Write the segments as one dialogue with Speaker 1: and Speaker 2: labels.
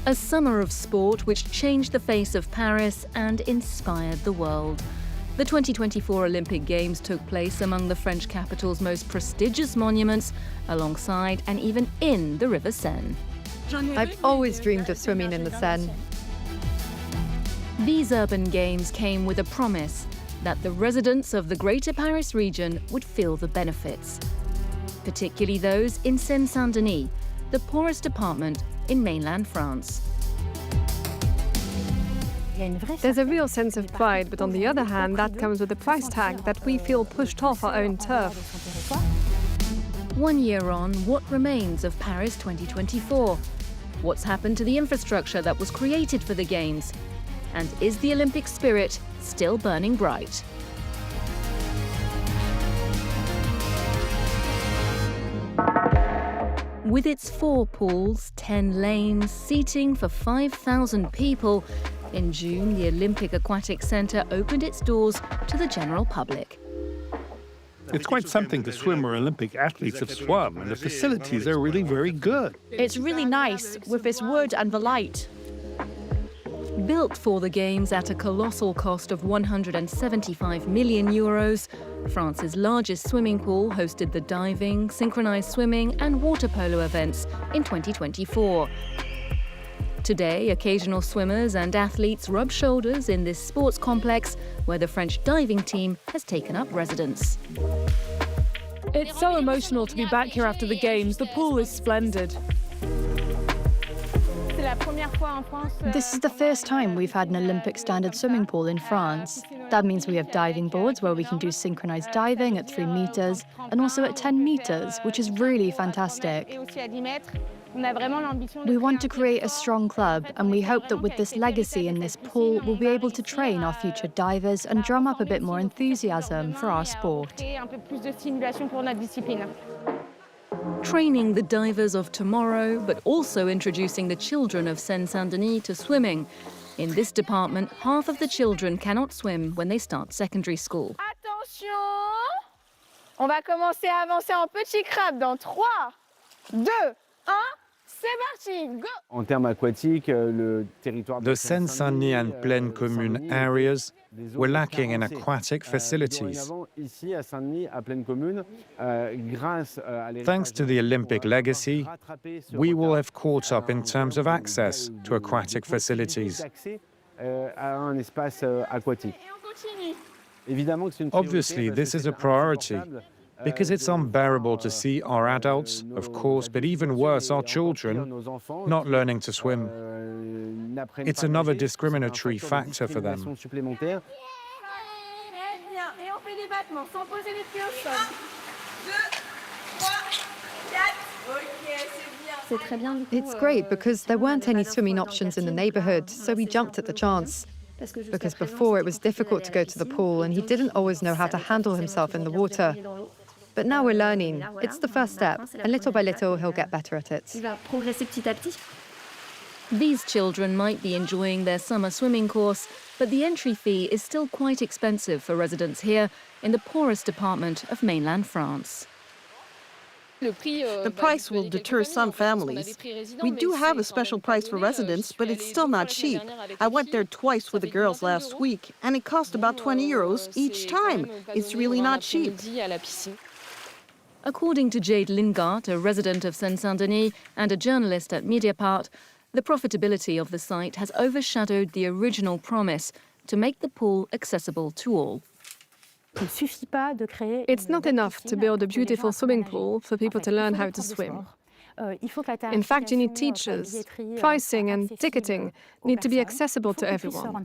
Speaker 1: A summer of sport which changed the face of Paris and inspired the world. The 2024 Olympic Games took place among the French capital's most prestigious monuments, alongside and even in the River Seine.
Speaker 2: I've always dreamed of swimming in the Seine.
Speaker 1: These urban games came with a promise that the residents of the Greater Paris region would feel the benefits, particularly those in Seine-Saint-Denis, the poorest department in mainland France.
Speaker 2: There's a real sense of pride, but on the other hand, that comes with a price tag that we feel pushed off our own turf.
Speaker 1: 1 year on, what remains of Paris 2024? What's happened to the infrastructure that was created for the Games? And is the Olympic spirit still burning bright? With its 4 pools, 10 lanes, seating for 5,000 people, in June, the Olympic Aquatic Centre opened its doors to the general public.
Speaker 3: It's quite something to swim where Olympic athletes have swum, and the facilities are really very good.
Speaker 4: It's really nice with this wood and the light.
Speaker 1: Built for the Games at a colossal cost of 175 million euros, France's largest swimming pool hosted the diving, synchronized swimming and water polo events in 2024. Today, occasional swimmers and athletes rub shoulders in this sports complex where the French diving team has taken up residence.
Speaker 4: It's so emotional to be back here after the Games. The pool is splendid.
Speaker 5: This is the first time we've had an Olympic standard swimming pool in France. That means we have diving boards where we can do synchronized diving at 3 meters and also at 10 meters, which is really fantastic. We want to create a strong club, and we hope that with this legacy in this pool, we'll be able to train our future divers and drum up a bit more enthusiasm for our sport.
Speaker 1: Training the divers of tomorrow, but also introducing the children of Seine-Saint-Denis to swimming. In this department, half of the children cannot swim when they start secondary school.
Speaker 6: Attention! On va commencer à avancer en petit crabe dans 3, 2, 1.
Speaker 7: The Seine-Saint-Denis and Plaine Commune areas were lacking in aquatic facilities. Thanks to the Olympic legacy, we will have caught up in terms of access to aquatic facilities. Obviously, this is a priority, because it's unbearable to see our adults, of course, but even worse, our children, not learning to swim. It's another discriminatory factor for them.
Speaker 2: It's great because there weren't any swimming options in the neighborhood, so we jumped at the chance. Because before it was difficult to go to the pool and he didn't always know how to handle himself in the water. But now we're learning. It's the first step, and little by little he'll get better at it.
Speaker 1: These children might be enjoying their summer swimming course, but the entry fee is still quite expensive for residents here in the poorest department of mainland France.
Speaker 8: The price will deter some families. We do have a special price for residents, but it's still not cheap. I went there twice with the girls last week, and it cost about 20 euros each time. It's really not cheap.
Speaker 1: According to Jade Lingard, a resident of Seine-Saint-Denis and a journalist at Mediapart, the profitability of the site has overshadowed the original promise to make the pool accessible to all.
Speaker 2: It's not enough to build a beautiful swimming pool for people to learn how to swim. In fact, you need teachers. Pricing and ticketing need to be accessible to everyone.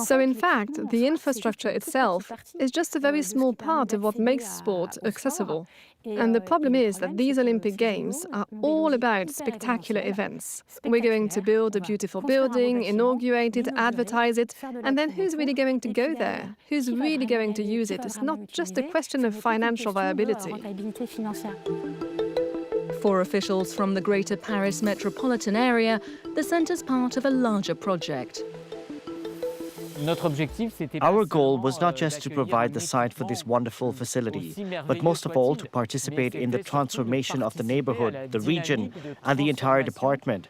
Speaker 2: So in fact, the infrastructure itself is just a very small part of what makes sport accessible. And the problem is that these Olympic Games are all about spectacular events. We're going to build a beautiful building, inaugurate it, advertise it, and then who's really going to go there? Who's really going to use it? It's not just a question of financial viability.
Speaker 1: For officials from the Greater Paris metropolitan area, the centre's part of a larger project.
Speaker 9: Our goal was not just to provide the site for this wonderful facility, but most of all to participate in the transformation of the neighborhood, the region, and the entire department.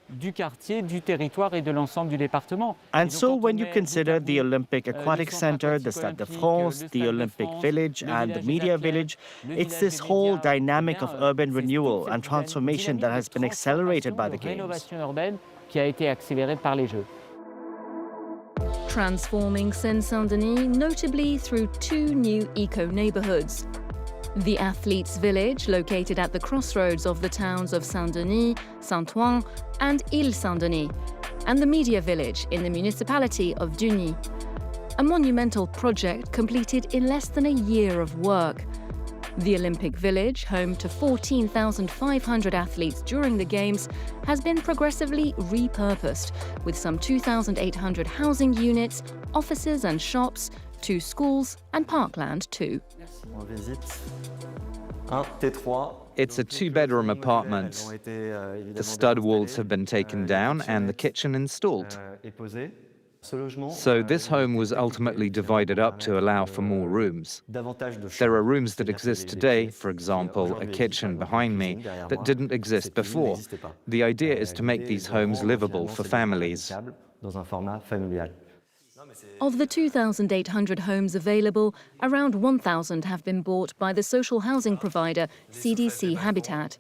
Speaker 9: And so when you consider the Olympic Aquatic Center, the Stade de France, the Olympic Village, and the Media Village, it's this whole dynamic of urban renewal and transformation that has been accelerated by the Games.
Speaker 1: Transforming Seine-Saint-Denis notably through two new eco-neighborhoods. The Athletes' Village, located at the crossroads of the towns of Saint-Denis, Saint-Ouen, and Ile-Saint-Denis, and the Media Village in the municipality of Duni. A monumental project completed in less than a year of work. The Olympic Village, home to 14,500 athletes during the Games, has been progressively repurposed, with some 2,800 housing units, offices and shops, 2 schools and parkland too.
Speaker 10: It's a 2-bedroom apartment. The stud walls have been taken down and the kitchen installed. So this home was ultimately divided up to allow for more rooms. There are rooms that exist today, for example, a kitchen behind me, that didn't exist before. The idea is to make these homes livable for families.
Speaker 1: Of the 2,800 homes available, around 1,000 have been bought by the social housing provider CDC Habitat.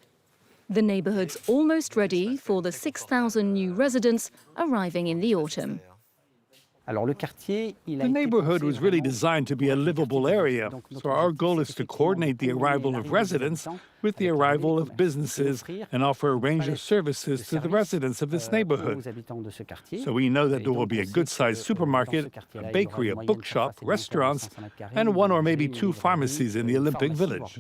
Speaker 1: The neighborhood's almost ready for the 6,000 new residents arriving in the autumn.
Speaker 3: The neighborhood was really designed to be a livable area, so our goal is to coordinate the arrival of residents with the arrival of businesses and offer a range of services to the residents of this neighborhood. So we know that there will be a good-sized supermarket, a bakery, a bookshop, restaurants, and 1 or maybe 2 pharmacies in the Olympic Village.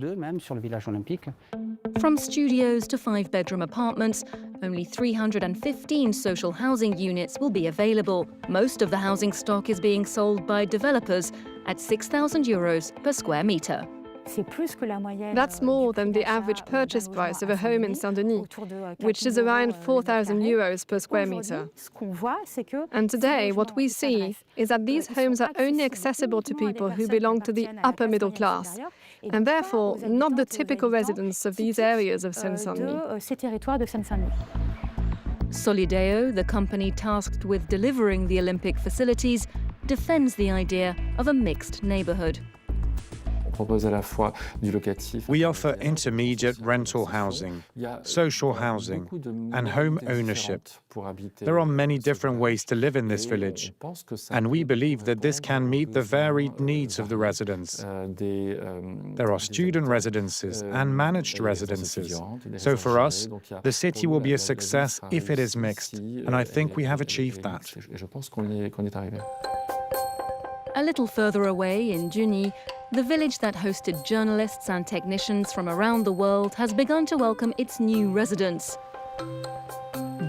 Speaker 1: From studios to 5-bedroom apartments, only 315 social housing units will be available. Most of the housing stock is being sold by developers at €6,000 per square metre.
Speaker 2: That's more than the average purchase price of a home in Saint-Denis, which is around €4,000 per square metre. And today, what we see is that these homes are only accessible to people who belong to the upper middle class, and therefore not the typical residents of these areas of Seine-Saint-Denis.
Speaker 1: Solideo, the company tasked with delivering the Olympic facilities, defends the idea of a mixed neighborhood.
Speaker 7: We offer intermediate rental housing, social housing, and home ownership. There are many different ways to live in this village, and we believe that this can meet the varied needs of the residents. There are student residences and managed residences. So for us, the city will be a success if it is mixed, and I think we have achieved that.
Speaker 1: A little further away in Duni, the village that hosted journalists and technicians from around the world has begun to welcome its new residents.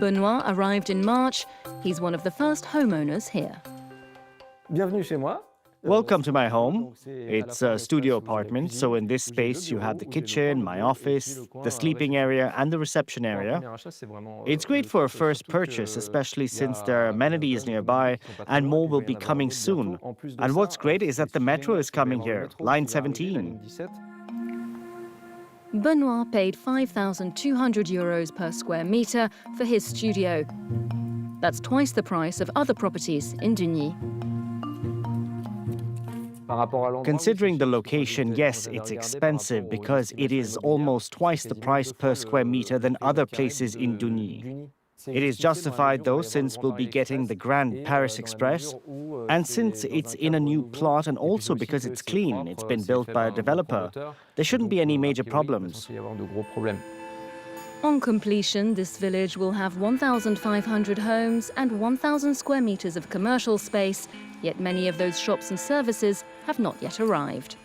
Speaker 1: Benoit arrived in March. He's one of the first homeowners here.
Speaker 9: Bienvenue chez moi. Welcome to my home. It's a studio apartment, so in this space you have the kitchen, my office, the sleeping area, and the reception area. It's great for a first purchase, especially since there are amenities nearby, and more will be coming soon. And what's great is that the metro is coming here, line 17.
Speaker 1: Benoit paid €5,200 per square metre for his studio. That's twice the price of other properties in Duni.
Speaker 9: Considering the location, yes, it's expensive because it is almost twice the price per square meter than other places in Duni. It is justified though, since we'll be getting the Grand Paris Express, and since it's in a new plot and also because it's clean, it's been built by a developer, there shouldn't be any major problems.
Speaker 1: On completion, this village will have 1,500 homes and 1,000 square metres of commercial space, yet many of those shops and services have not yet arrived.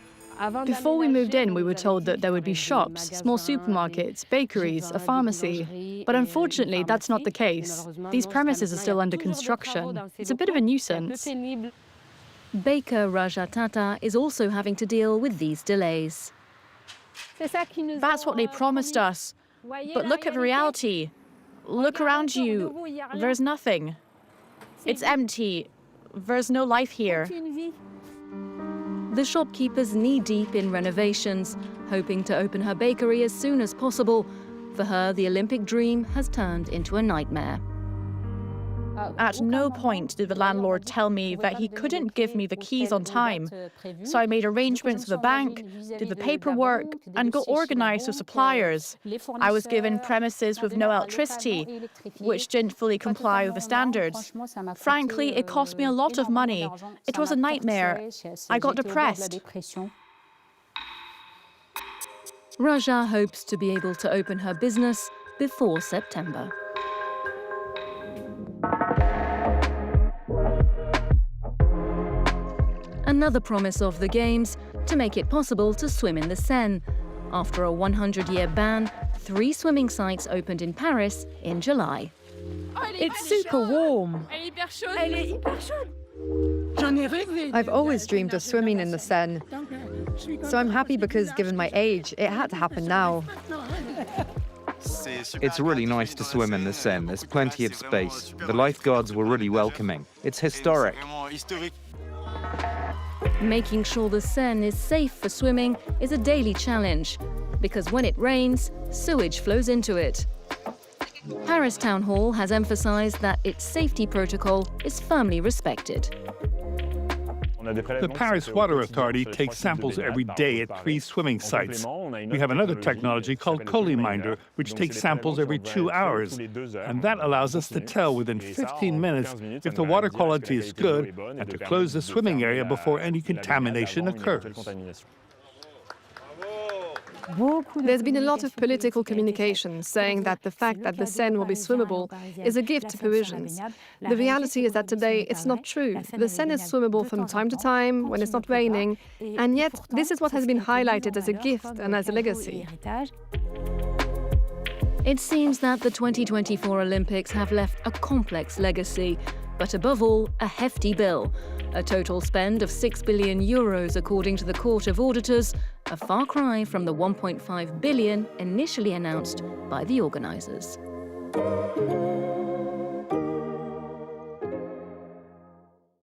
Speaker 5: Before we moved in, we were told that there would be shops, small supermarkets, bakeries, a pharmacy. But unfortunately, that's not the case. These premises are still under construction. It's a bit of a nuisance.
Speaker 1: Baker Rajatata is also having to deal with these delays.
Speaker 11: That's what they promised us. But look at the reality. Look around you. There's nothing. It's empty. There's no life here.
Speaker 1: The shopkeeper's knee-deep in renovations, hoping to open her bakery as soon as possible. For her, the Olympic dream has turned into a nightmare.
Speaker 11: At no point did the landlord tell me that he couldn't give me the keys on time. So I made arrangements with the bank, did the paperwork, and got organized with suppliers. I was given premises with no electricity, which didn't fully comply with the standards. Frankly, it cost me a lot of money. It was a nightmare. I got depressed.
Speaker 1: Raja hopes to be able to open her business before September. Another promise of the Games, to make it possible to swim in the Seine. After a 100-year ban, 3 swimming sites opened in Paris in July.
Speaker 4: It's super warm.
Speaker 12: I've always dreamed of swimming in the Seine. So I'm happy because, given my age, it had to happen now.
Speaker 10: It's really nice to swim in the Seine. There's plenty of space. The lifeguards were really welcoming. It's historic.
Speaker 1: Making sure the Seine is safe for swimming is a daily challenge, because when it rains, sewage flows into it. Paris Town Hall has emphasized that its safety protocol is firmly respected.
Speaker 3: The Paris Water Authority takes samples every day at 3 swimming sites. We have another technology called Coliminder, which takes samples every 2 hours. And that allows us to tell within 15 minutes if the water quality is good and to close the swimming area before any contamination occurs.
Speaker 2: There's been a lot of political communication saying that the fact that the Seine will be swimmable is a gift to Parisians. The reality is that today it's not true. The Seine is swimmable from time to time when it's not raining, and yet this is what has been highlighted as a gift and as a legacy.
Speaker 1: It seems that the 2024 Olympics have left a complex legacy, but above all, a hefty bill. A total spend of €6 billion, according to the Court of Auditors, a far cry from the €1.5 billion initially announced by the organisers.